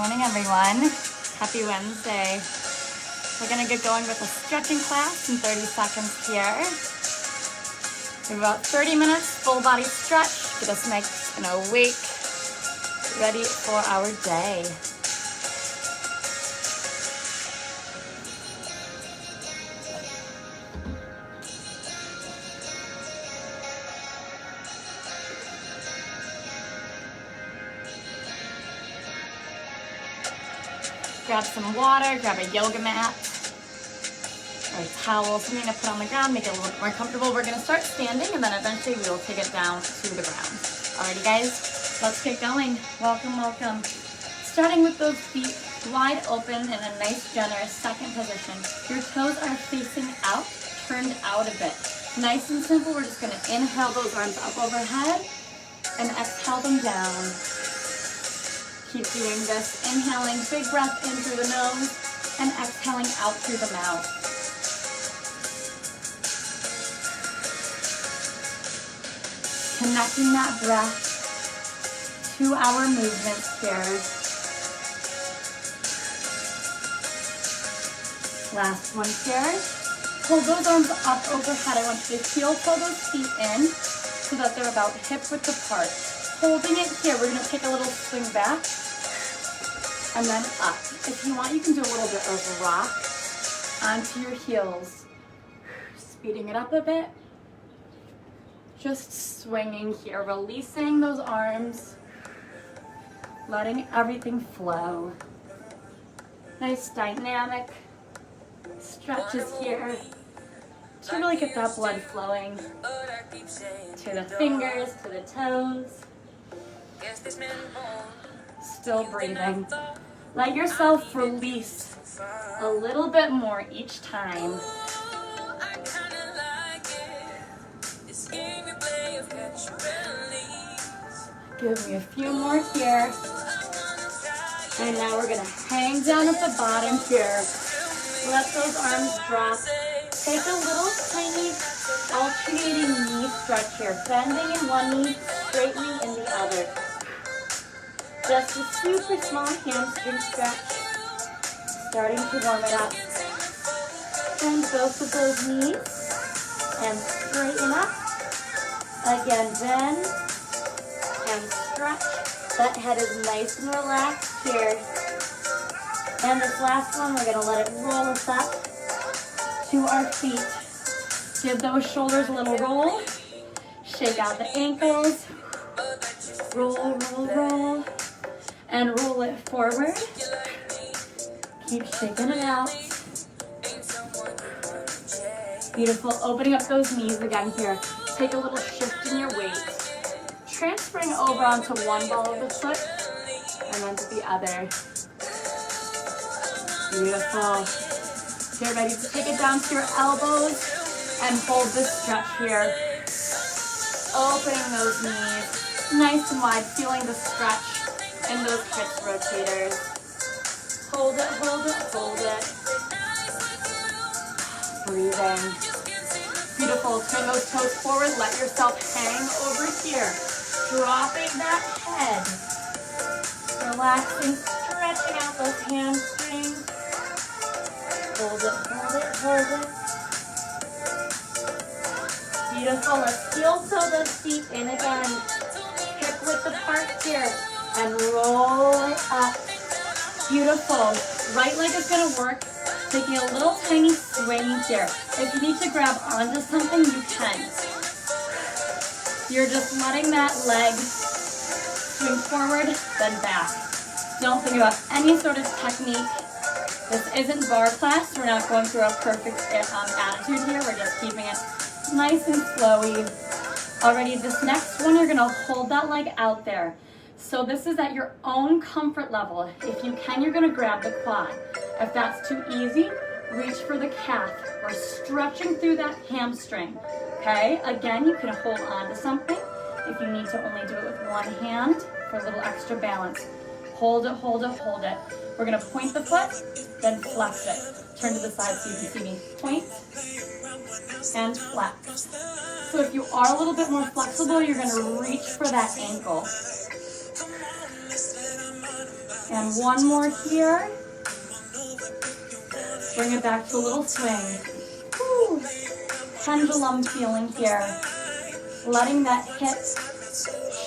morning, everyone. Happy Wednesday. We're gonna get going with a stretching class in 30 seconds here. We have about 30 minutes, full body stretch. Get us nice and awake, ready for our day. Grab some water, grab a yoga mat or a towel, something to put on the ground, make it a little bit more comfortable. We're gonna start standing and then eventually we will take it down to the ground. Alrighty guys, let's get going. Welcome, welcome. Starting with those feet wide open in a nice generous second position. Your toes are facing out, turned out a bit. Nice and simple, we're just gonna inhale those arms up overhead and exhale them down. Keep doing this, inhaling, big breath in through the nose and exhaling out through the mouth. Connecting that breath to our movements here. Last one here. Pull those arms up overhead. I want you to heel toe those feet in so that they're about hip width apart. Holding it here, we're gonna take a little swing back and then up. If you want, you can do a little bit of rock onto your heels. Speeding it up a bit. Just swinging here, releasing those arms, letting everything flow. Nice dynamic stretches here to really get that blood flowing to the fingers, to the toes. Still breathing. Let yourself release a little bit more each time. Give me a few more here. And now we're gonna hang down at the bottom here. Let those arms drop. Take a little tiny alternating knee stretch here. Bending in one knee, straightening in the other. Just a super small hamstring stretch. Starting to warm it up. Bend both of those knees and straighten up. Again, bend and stretch. That head is nice and relaxed here. And this last one, we're gonna let it roll us up to our feet. Give those shoulders a little roll. Shake out the ankles. Roll, roll, roll. And roll it forward. Keep shaking it out. Beautiful. Opening up those knees again here. Take a little shift in your weight. Transferring over onto one ball of the foot and then to the other. Beautiful. Get ready to take it down to your elbows and hold this stretch here. Opening those knees. Nice and wide. Feeling the stretch in those hips rotators. Hold it, hold it, hold it. Breathing. Beautiful. Turn those toes forward. Let yourself hang over here. Dropping that head. Relaxing, stretching out those hamstrings. Hold it, hold it, hold it. Beautiful. Let's heel toe those feet in again. Hip width apart here. And roll it up. Beautiful. Right leg is going to work. Taking a little tiny swing here. If you need to grab onto something, you can. You're just letting that leg swing forward, then back. Don't think about any sort of technique. This isn't bar class. We're not going through a perfect attitude here. We're just keeping it nice and flowy. Alrighty, this next one, you're gonna hold that leg out there. So this is at your own comfort level. If you can, you're gonna grab the quad. If that's too easy, reach for the calf. We're stretching through that hamstring. Okay, again, you can hold on to something if you need to only do it with one hand for a little extra balance. Hold it, hold it, hold it. We're gonna point the foot, then flex it. Turn to the side so you can see me. Point and flex. So if you are a little bit more flexible, you're gonna reach for that ankle. And one more here. Bring it back to a little swing. Woo. Pendulum feeling here. Letting that hip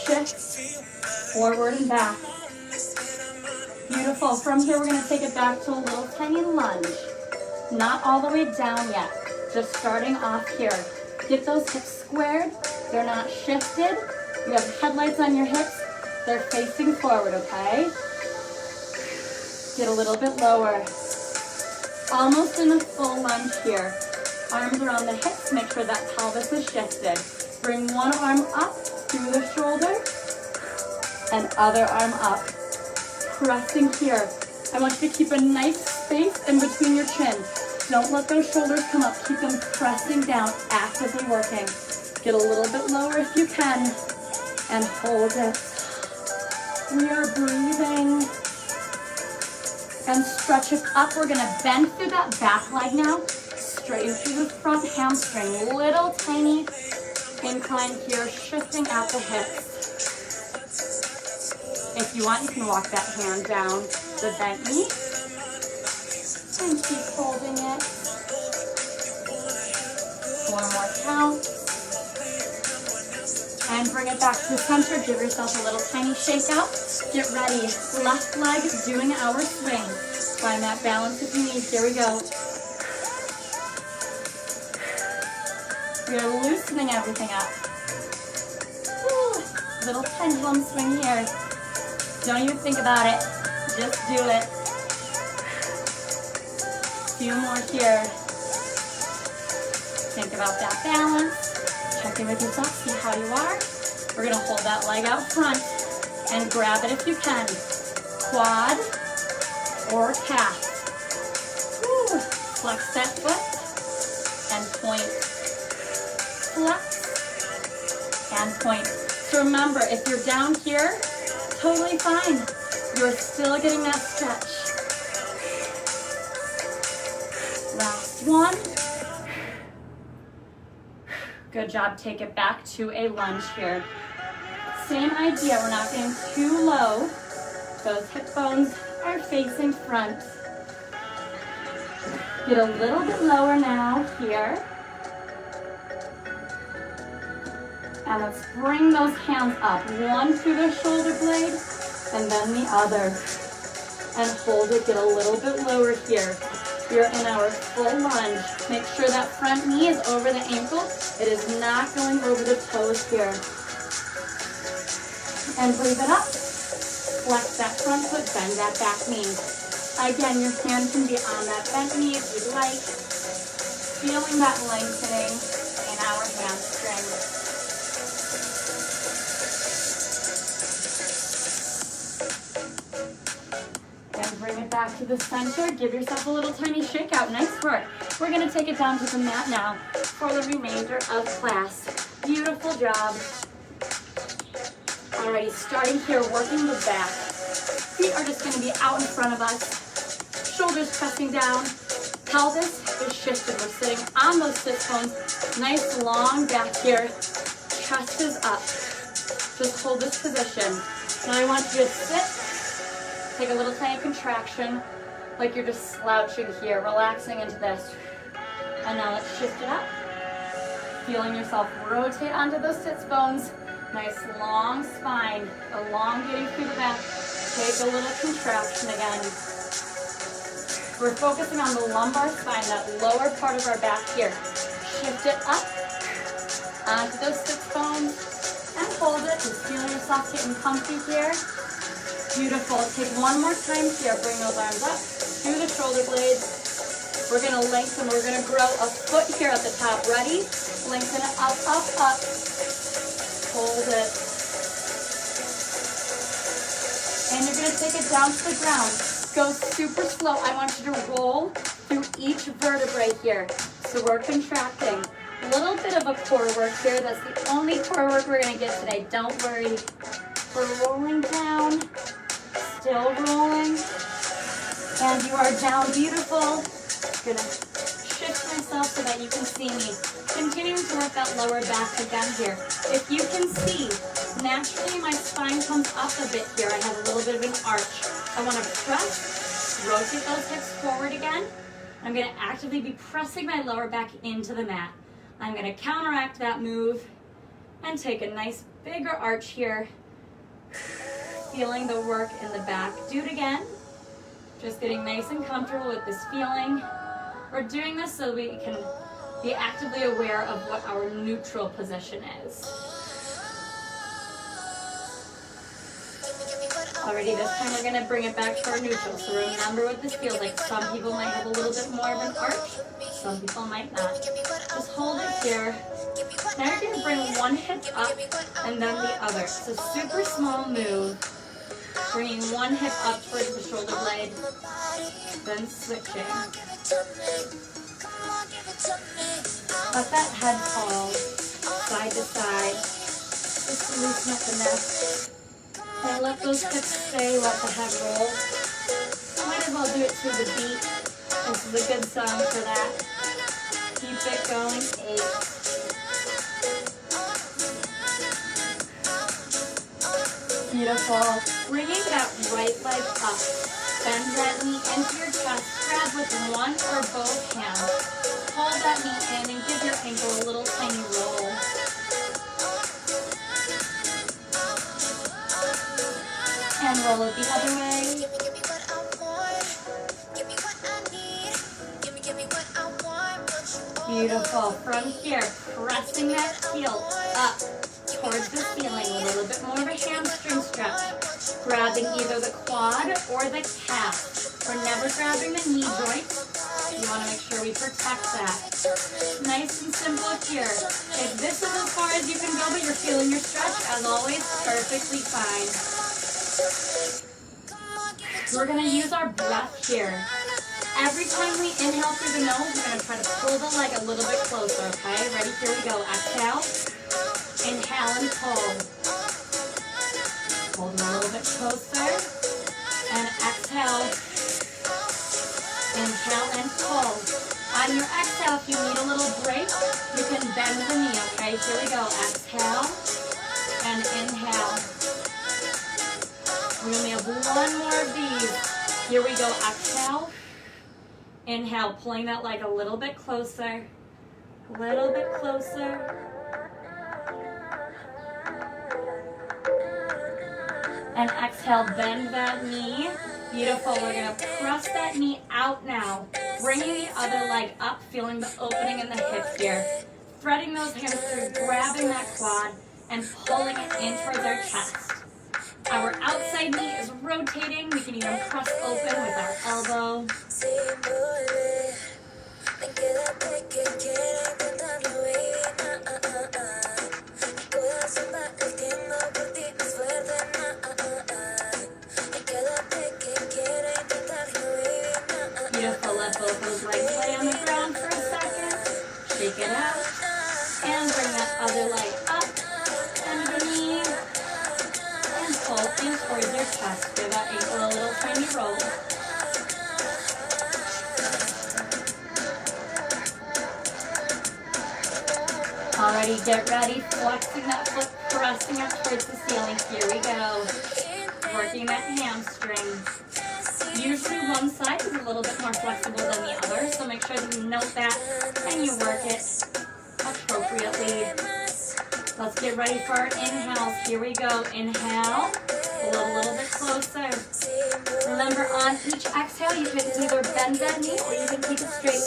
shift forward and back. Beautiful. From here, we're going to take it back to a little tiny lunge. Not all the way down yet. Just starting off here. Get those hips squared. They're not shifted. You have headlights on your hips. They're facing forward, okay? Get a little bit lower. Almost in a full lunge here. Arms around the hips. Make sure that pelvis is shifted. Bring one arm up through the shoulder and other arm up. Pressing here. I want you to keep a nice space in between your chin. Don't let those shoulders come up. Keep them pressing down, actively working. Get a little bit lower if you can and hold it. We are breathing and stretching up. We're gonna bend through that back leg now. Straighten through the front hamstring. Little tiny incline here, shifting at the hips. If you want, you can walk that hand down the bent knee and keep holding it. One more count. And bring it back to the center. Give yourself a little tiny shake out. Get ready. Left leg doing our swing. Find that balance if you need. Here we go. We are loosening everything up. Woo. Little pendulum swing here. Don't even think about it. Just do it. Few more here. Think about that balance. Check in with yourself. See how you are. We're going to hold that leg out front and grab it if you can. Quad or calf. Woo. Flex that foot and point. Flex and point. So remember, if you're down here, totally fine. You're still getting that stretch. Last one. Good job. Take it back to a lunge here. Same idea. We're not getting too low. Those hip bones are facing front. Get a little bit lower now here. And let's bring those hands up. One through the shoulder blade and then the other. And hold it. Get a little bit lower here. We're in our full lunge. Make sure that front knee is over the ankle. It is not going over the toes here. And breathe it up. Flex that front foot, bend that back knee. Again, your hand can be on that bent knee if you'd like. Feeling that lengthening in our hamstring. Bring it back to the center. Give yourself a little tiny shake out. Nice work. We're going to take it down to the mat now for the remainder of class. Beautiful job. Alrighty, starting here, working the back. Feet are just going to be out in front of us. Shoulders pressing down. Pelvis is shifted. We're sitting on those sit bones. Nice long back here. Chest is up. Just hold this position. Now I want you to sit. Take a little tiny contraction, like you're just slouching here, relaxing into this. And now let's shift it up. Feeling yourself rotate onto those sits bones. Nice long spine, elongating through the back. Take a little contraction again. We're focusing on the lumbar spine, that lower part of our back here. Shift it up onto those sits bones and hold it. Just feeling yourself getting comfy here. Beautiful. Take one more time here. Bring those arms up through the shoulder blades. We're going to lengthen. We're going to grow a foot here at the top. Ready? Lengthen it up, up, up. Hold it. And you're going to take it down to the ground. Go super slow. I want you to roll through each vertebrae here. So we're contracting. A little bit of a core work here. That's the only core work we're going to get today. Don't worry. We're rolling down. Still rolling, and you are down. Beautiful. I'm gonna shift myself so that you can see me. Continuing to work that lower back again here. If you can see, naturally my spine comes up a bit here. I have a little bit of an arch. I want to press, rotate those hips forward again. I'm going to actively be pressing my lower back into the mat. I'm going to counteract that move and take a nice bigger arch here. Feeling the work in the back. Do it again. Just getting nice and comfortable with this feeling. We're doing this so we can be actively aware of what our neutral position is. Alrighty, this time we're going to bring it back to our neutral. So remember what this feels like. Some people might have a little bit more of an arch. Some people might not. Just hold it here. Now you're going to bring one hip up and then the other. It's a super small move. Bringing one hip up towards the shoulder blade. Then switching. Let that head fall side to side. Just loosen up the neck. And let those hips stay, let the head roll. Might as well do it to the beat. This is a good song for that. Keep it going, 8. Beautiful. Bringing that right leg up. Bend that knee into your chest. Grab with one or both hands. Hold that knee in and give your ankle a little tiny roll. And roll it the other way. Beautiful. From here, pressing that heel up towards the ceiling. A little bit more of a hamstring stretch. Grabbing either the quad or the calf. We're never grabbing the knee joint. You want to make sure we protect that. Nice and simple here. If this is as far as you can go, but you're feeling your stretch, as always, perfectly fine. We're going to use our breath here. Every time we inhale through the nose, we're going to try to pull the leg a little bit closer, okay? Ready? Here we go. Exhale. Inhale and pull. Hold a little bit closer. And exhale. Inhale and pull. On your exhale, if you need a little break, you can bend the knee, okay? Here we go. Exhale and inhale. We only have one more of these. Here we go. Exhale. Inhale, pulling that leg a little bit closer. A little bit closer. And exhale, bend that knee. Beautiful. We're going to press that knee out now. Bringing the other leg up, feeling the opening in the hip here. Threading those hands through, grabbing that quad, and pulling it in towards our chest. Our outside knee is rotating. We can even press open with our elbow. Beautiful. Let both those legs lay on the ground for a second. Shake it out. And bring that other leg up. Bend the knee. And pull in towards your chest. Give that ankle a little tiny roll. Alrighty, get ready. Flexing that foot, pressing up towards the ceiling. Here we go. Working that hamstring. Usually one side is a little bit more flexible than the other, so make sure that you note that and you work it appropriately. Let's get ready for our inhales. Here we go. Inhale. Pull it a little bit closer. Remember, on each exhale, you can either bend that knee or you can keep it straight.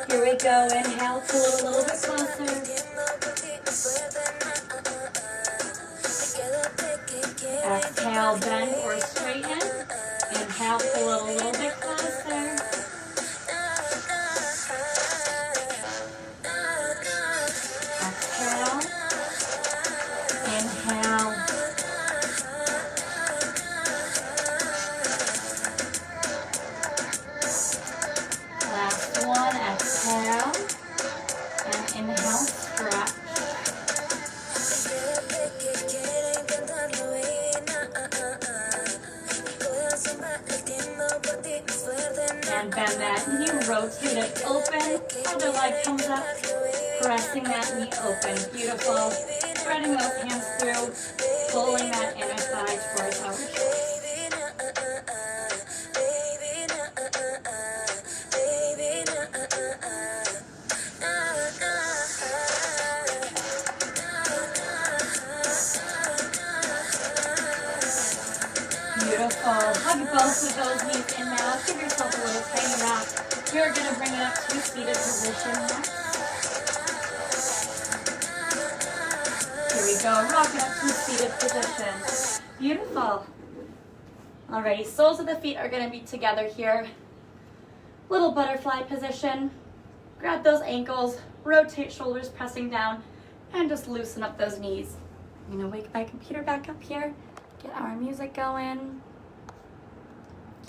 Here we go. Inhale. Pull it a little bit closer. Exhale. Bend or straighten. Inhale. Pull it a little bit closer. Exhale. Inhale. Last one. Exhale. And inhale. Stretch. And bend that knee, rotate it open, other leg comes up, pressing that knee open. Beautiful. Threading those hands through, pulling that inner thigh towards our chest. Hug both of those knees in now. Give yourself a little tiny rock. You're going to bring it up to a seated position next. Here we go. Rock it up to a seated position. Beautiful. Alrighty, soles of the feet are going to be together here. Little butterfly position. Grab those ankles, rotate shoulders pressing down, and just loosen up those knees. I'm going to wake my computer back up here. Get our music going.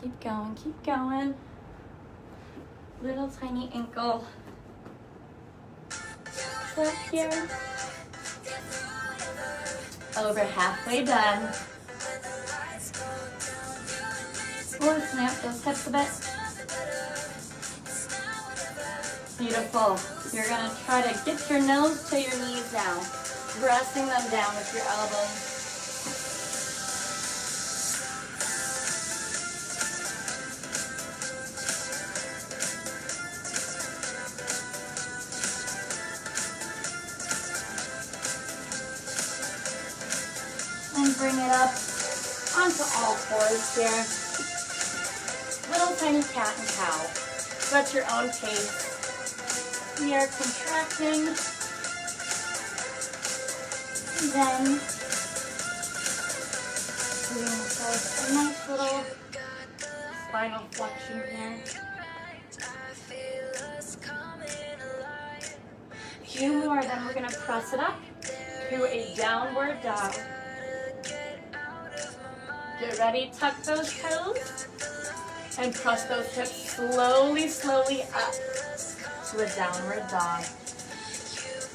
Keep going, keep going. Little tiny ankle. Flip here. Over halfway done. Loosen up those hips a bit. Beautiful. You're going to try to get your nose to your knees now. Pressing them down with your elbows. And bring it up onto all fours here. Little tiny cat and cow. So at your own pace. We are contracting. And then doing ourselves a nice little spinal flexion here. Two more, then we're going to press it up to a downward dog. Get ready, tuck those toes, and press those hips slowly, slowly up to a downward dog.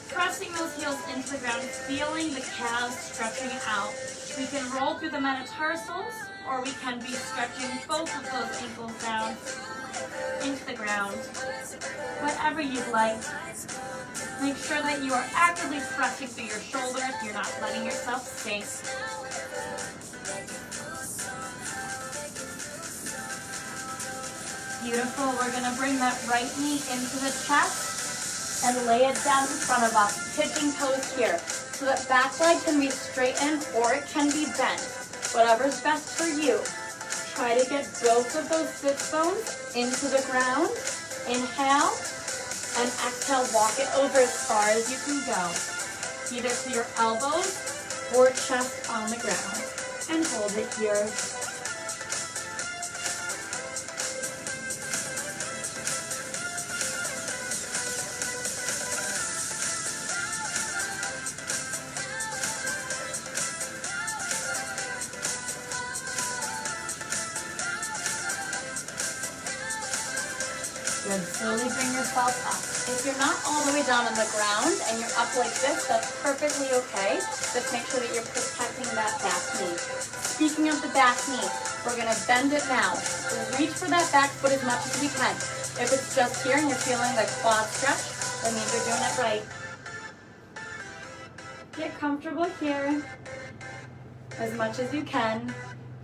Pressing those heels into the ground, feeling the calves stretching out. We can roll through the metatarsals, or we can be stretching both of those ankles down into the ground. Whatever you'd like. Make sure that you are actively pressing through your shoulders. You're not letting yourself sink. Beautiful. We're going to bring that right knee into the chest and lay it down in front of us. Pigeon pose here. So that back leg can be straightened or it can be bent. Whatever's best for you. Try to get both of those sit bones into the ground. Inhale and exhale. Walk it over as far as you can go. Either to your elbows or chest on the ground. And hold it here. Good. Slowly bring yourself up. If you're not all the way down on the ground and you're up like this, that's perfectly okay. Just make sure that you're protecting that back knee. Speaking of the back knee, we're going to bend it now. Reach for that back foot as much as we can. If it's just here and you're feeling the quad stretch, that means you're doing it right. Get comfortable here as much as you can,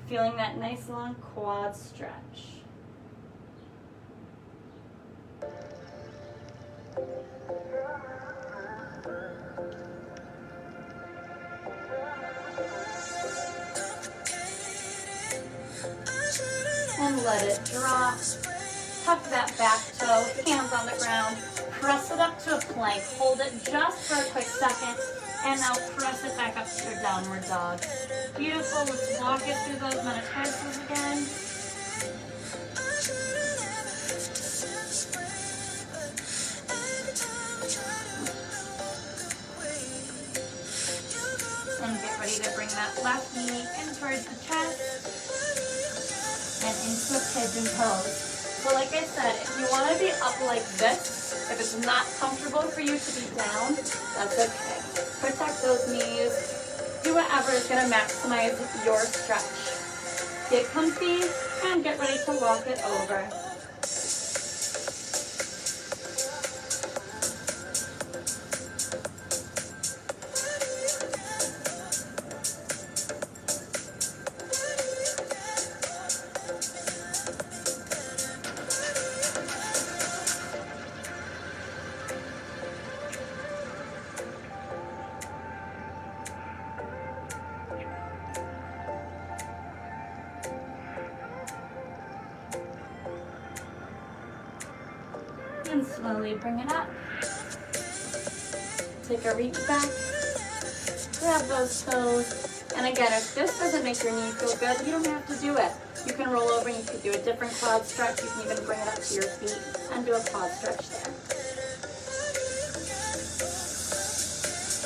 feeling that nice long quad stretch. And let it drop. Tuck that back toe, hands on the ground. Press it up to a plank. Hold it just for a quick second. And now press it back up to your downward dog. Beautiful. Let's walk it through those metatarsals again. And get ready to bring that left knee in towards the chest. And into a pigeon pose. So like I said, if you want to be up like this, if it's not comfortable for you to be down, that's okay. Protect those knees. Do whatever is going to maximize your stretch. Get comfy and get ready to walk it over. Slowly bring it up. Take a reach back. Grab those toes. And again, if this doesn't make your knee feel good, you don't have to do it. You can roll over and you can do a different quad stretch. You can even bring it up to your feet and do a quad stretch there.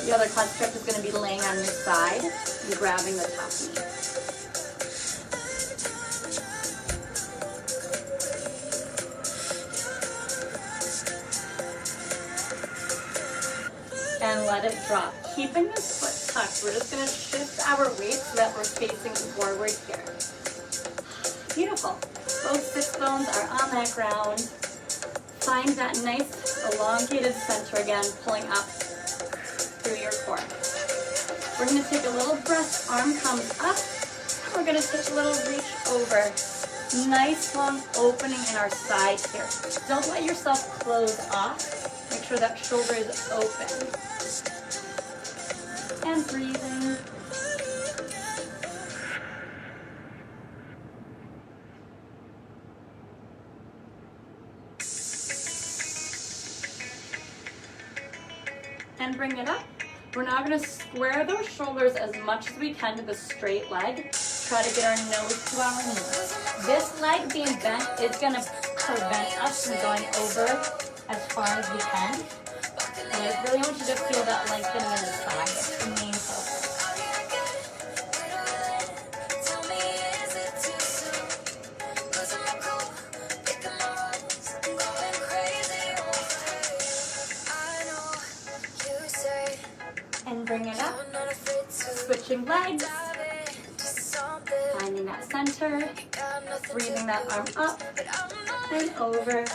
The other quad stretch is going to be laying on your side and grabbing the top knee. And let it drop. Keeping this foot tucked, we're just going to shift our weight so that we're facing forward here. Beautiful. Both sits bones are on that ground. Find that nice elongated center again, pulling up through your core. We're going to take a little breath, arm comes up. We're going to take a little reach over. Nice long opening in our side here. Don't let yourself close off. Make sure that shoulder is open. And breathing. And bring it up. We're now going to square those shoulders as much as we can to the straight leg. Try to get our nose to our knee. This leg being bent is going to prevent us from going over as far as we can. And I really want you to feel that lengthening in the thigh. It's the main focus. And bring it up. Switching legs. Finding that center. Breathing that arm up and over.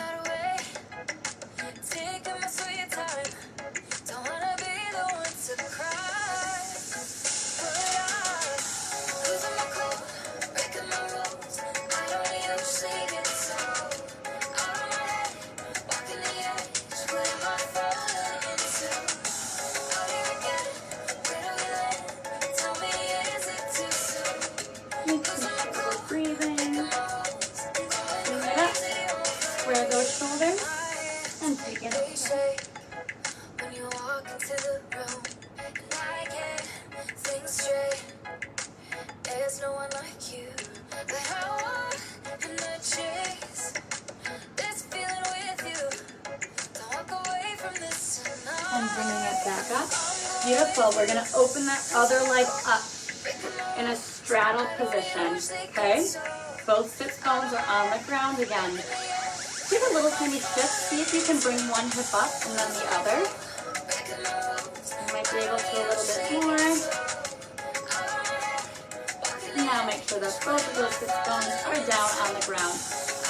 Beautiful. We're going to open that other leg up in a straddle position, okay? Both sits bones are on the ground again. Give a little tiny shift. See if you can bring one hip up and then the other. You might be able to a little bit more. Now make sure that both of those sits bones are down on the ground.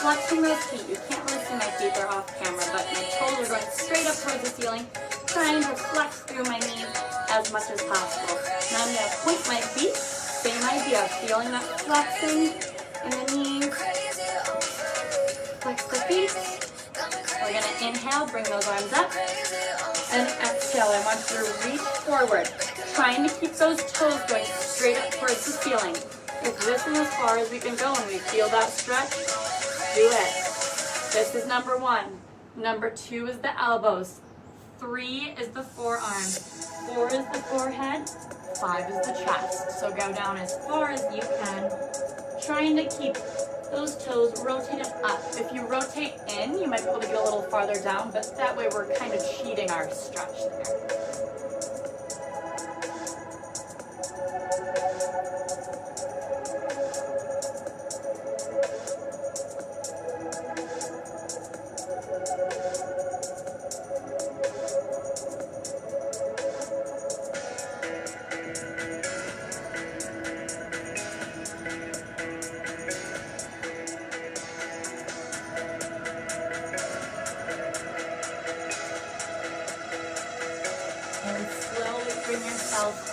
Flexing those feet. You can't really see my feet, they're off camera, but my toes are going straight up towards the ceiling. Trying to flex through my knees as much as possible. Now I'm going to point my feet. Same idea. Feeling that flexing in the knees. Flex the feet. We're going to inhale, bring those arms up. And exhale. I want you to reach forward. Trying to keep those toes going straight up towards the ceiling. If this is as far as we can go and we feel that stretch, do it. This is number 1. Number 2 is the elbows. 3 is the forearms, 4 is the forehead, 5 is the chest. So go down as far as you can, trying to keep those toes rotated up. If you rotate in, you might be able to get a little farther down, but that way we're kind of cheating our stretch there.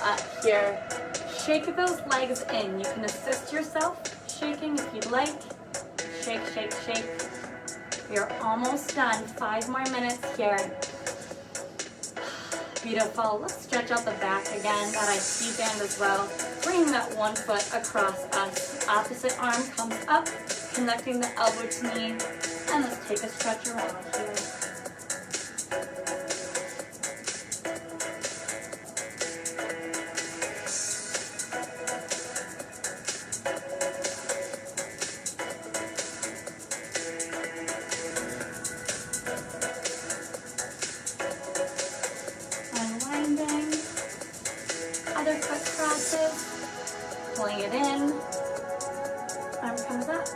Up here. Shake those legs in. You can assist yourself shaking if you'd like. Shake, shake, shake. You're almost done. 5 more minutes here. Beautiful. Let's stretch out the back again. That IT band as well. Bring that one foot across us. Opposite arm comes up, connecting the elbow to knee. And let's take a stretch around here. other foot crosses, pulling it in, arm comes up.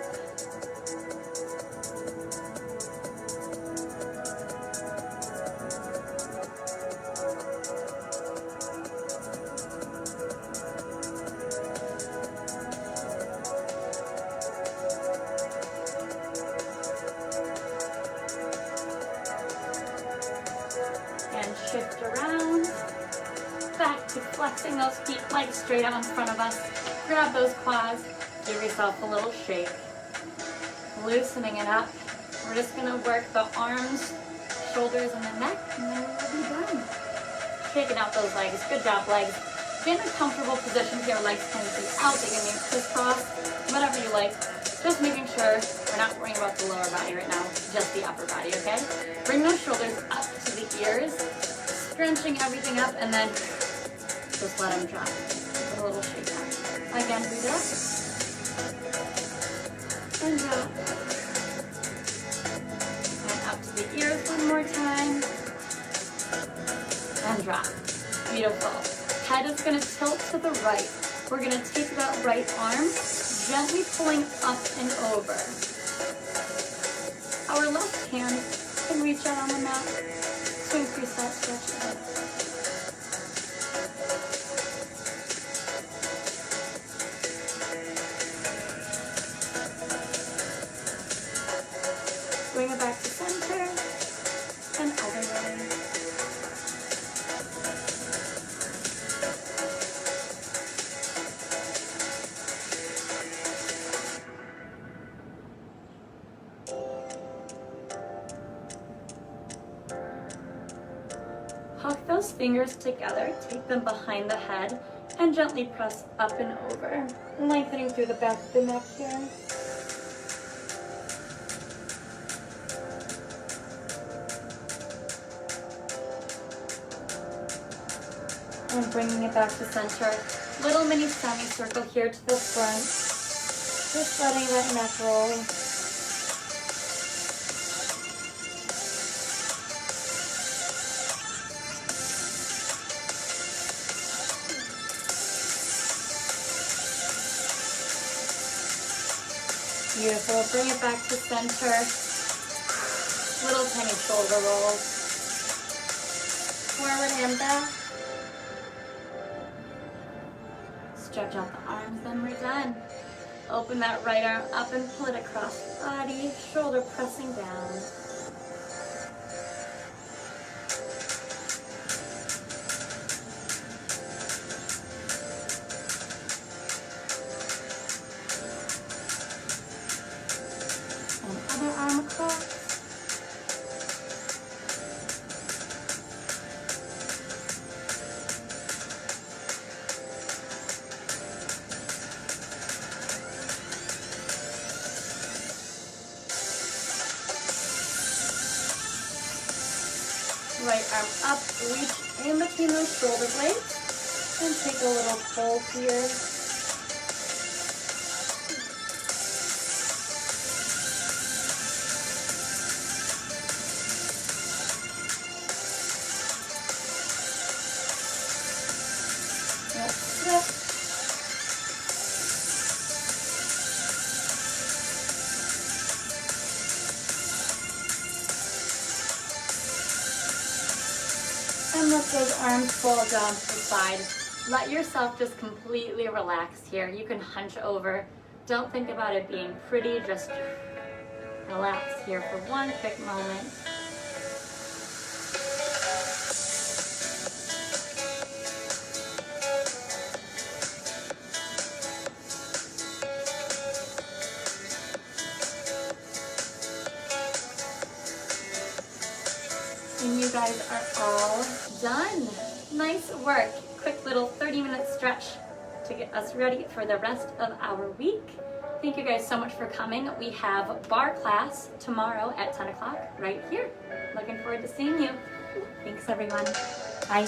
Shift around, back to flexing those feet legs straight out in front of us. Grab those quads, give yourself a little shake. Loosening it up. We're just gonna work the arms, shoulders, and the neck, and then we'll be done. Shaking out those legs. Good job, legs. Get in a comfortable position here. Legs can be out. They can be crisscross, whatever you like. Just making sure we're not worrying about the lower body right now, just the upper body, okay? Bring those shoulders up to the ears, scrunching everything up, and then just let them drop. Give it a little shake out. Again, breathe up. And drop. And up to the ears one more time. And drop. Beautiful. Head is going to tilt to the right. We're going to take that right arm, gently pulling up and over. Our left hand can reach out on the mat to increase that stretch. Bring it back to center and other way. Hug those fingers together, take them behind the head, and gently press up and over, lengthening through the back of the neck here. And bringing it back to center. Little mini semicircle here to the front. Just letting that neck roll. Beautiful. Bring it back to center. Little tiny shoulder rolls. Forward and back. Stretch out the arms, then we're done. Open that right arm up and pull it across the body, shoulder pressing down. And other arm across. Right arm up, reach in between those shoulder blades, and take a little pull here. That's it. And let those arms fall down to the side. Let yourself just completely relax here. You can hunch over. Don't think about it being pretty. Just relax here for one quick moment. And you guys are all done. Nice work. Quick little 30-minute stretch to get us ready for the rest of our week. Thank you guys so much for coming. We have bar class tomorrow at 10 o'clock right here. Looking forward to seeing you. Thanks everyone. Bye.